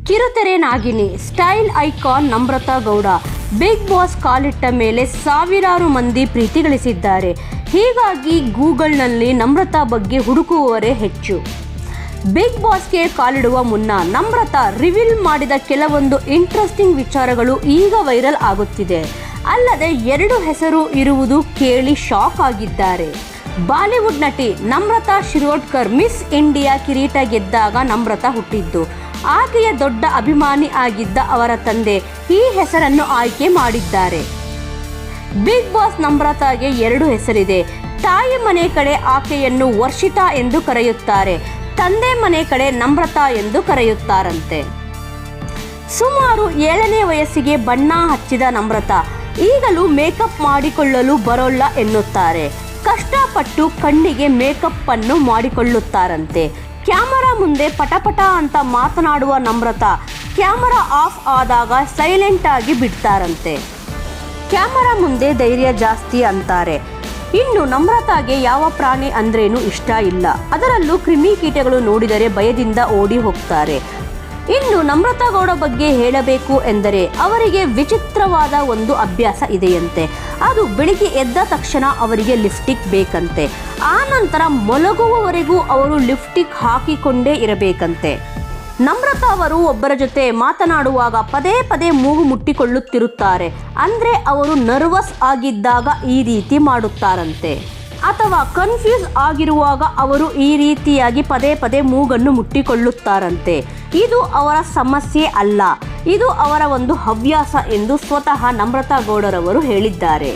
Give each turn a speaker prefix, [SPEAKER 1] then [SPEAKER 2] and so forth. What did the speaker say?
[SPEAKER 1] ಕಿರುತೆರೆ Nagini, style icon Namratha Gowda Bigg Boss ಕಾಲಿಟ್ಟ ಮೇಲೆ ಸಾವಿರಾರು ಮಂದಿ ಪ್ರೀತಿ ಗಳಿಸಿದ್ದಾರೆ. ಹೀಗಾಗಿ ಗೂಗಲ್ನಲ್ಲಿ ನಮ್ರತಾ ಬಗ್ಗೆ ಹುಡುಕುವವರೇ ಹೆಚ್ಚು. ಬಿಗ್ ಬಾಸ್ಗೆ ಕಾಲಿಡುವ ಮುನ್ನ ನಮ್ರತಾ ರಿವೀಲ್ ಮಾಡಿದ ಕೆಲವೊಂದು ಇಂಟ್ರೆಸ್ಟಿಂಗ್ ವಿಚಾರಗಳು ಈಗ ವೈರಲ್ ಆಗುತ್ತಿದೆ. ಅಲ್ಲದೆ 2 ಹೆಸರು ಇರುವುದು ಕೇಳಿ ಶಾಕ್ ಆಗಿದ್ದಾರೆ. ಬಾಲಿವುಡ್ ನಟಿ ನಮ್ರತಾ ಶಿರೋಡ್ಕರ್ ಮಿಸ್ ಇಂಡಿಯಾ ಕಿರೀಟ ಗೆದ್ದಾಗ ನಮ್ರತಾ ಹುಟ್ಟಿದ್ದು. ಆಕೆಯ ದೊಡ್ಡ ಅಭಿಮಾನಿ ಆಗಿದ್ದ ಅವರ ತಂದೆ ಈ ಹೆಸರನ್ನು ಆಯ್ಕೆ ಮಾಡಿದ್ದಾರೆ. ಬಿಗ್ ಬಾಸ್ ನಮ್ರತಾಗೆ 2 ಹೆಸರಿದೆ. ತಾಯಿ ಮನೆ ಕಡೆ ಆಕೆಯನ್ನು ವರ್ಷಿತಾ ಎಂದು ಕರೆಯುತ್ತಾರೆ, ತಂದೆ ಮನೆ ಕಡೆ ನಮ್ರತಾ ಎಂದು ಕರೆಯುತ್ತಾರಂತೆ. ಸುಮಾರು 7ನೇ ವಯಸ್ಸಿಗೆ ಬಣ್ಣ ಹಚ್ಚಿದ ನಮ್ರತಾ ಈಗಲೂ ಮೇಕಪ್ ಮಾಡಿಕೊಳ್ಳಲು ಬರೋಲ್ಲ ಎನ್ನುತ್ತಾರೆ. ಕಷ್ಟಪಟ್ಟು ಕಣ್ಣಿಗೆ ಮೇಕಪ್ ಅನ್ನು ಮಾಡಿಕೊಳ್ಳುತ್ತಾರಂತೆ. ಕ್ಯಾಮರಾ ಮುಂದೆ ಪಟಪಟ ಅಂತ ಮಾತನಾಡುವ ನಮ್ರತಾ ಕ್ಯಾಮರಾ ಆಫ್ ಆದಾಗ ಸೈಲೆಂಟ್ ಆಗಿ ಬಿಡ್ತಾರಂತೆ. ಕ್ಯಾಮರಾ ಮುಂದೆ ಧೈರ್ಯ ಜಾಸ್ತಿ ಅಂತಾರೆ. ಇನ್ನು ನಮ್ರತಾಗೆ ಯಾವ ಪ್ರಾಣಿ ಅಂದ್ರೇನು ಇಷ್ಟ ಇಲ್ಲ, ಅದರಲ್ಲೂ ಕ್ರಿಮಿಕೀಟಗಳು ನೋಡಿದರೆ ಭಯದಿಂದ ಓಡಿ ಹೋಗ್ತಾರೆ. ಇನ್ನು ನಮ್ರತಾ ಗೌಡ ಬಗ್ಗೆ ಹೇಳಬೇಕು ಎಂದರೆ ಅವರಿಗೆ ವಿಚಿತ್ರವಾದ ಒಂದು ಅಭ್ಯಾಸ ಇದೆಯಂತೆ. ಅದು ಬೆಳಿಗ್ಗೆ ಎದ್ದ ತಕ್ಷಣ ಅವರಿಗೆ ಲಿಪ್ಸ್ಟಿಕ್ ಬೇಕಂತೆ. ಆ ನಂತರ ಮಲಗುವವರೆಗೂ ಅವರು ಲಿಪ್ಸ್ಟಿಕ್ ಹಾಕಿಕೊಂಡೇ ಇರಬೇಕಂತೆ. ನಮ್ರತಾ ಅವರು ಒಬ್ಬರ ಜೊತೆ ಮಾತನಾಡುವಾಗ ಪದೇ ಪದೇ ಮೂಗು ಮುಟ್ಟಿಕೊಳ್ಳುತ್ತಿರುತ್ತಾರೆ. ಅಂದರೆ ಅವರು ನರ್ವಸ್ ಆಗಿದ್ದಾಗ ಈ ರೀತಿ ಮಾಡುತ್ತಾರಂತೆ, ಅಥವಾ ಕನ್ಫ್ಯೂಸ್ ಆಗಿರುವಾಗ ಅವರು ಈ ರೀತಿಯಾಗಿ ಪದೇ ಪದೇ ಮೂಗನ್ನು ಮುಟ್ಟಿಕೊಳ್ಳುತ್ತಾರಂತೆ. ಇದು ಅವರ ಸಮಸ್ಯೆ ಅಲ್ಲ, ಇದು ಅವರ ಒಂದು ಹವ್ಯಾಸ ಎಂದು ಸ್ವತಃ ನಮ್ರತಾ ಗೌಡರವರು ಹೇಳಿದ್ದಾರೆ.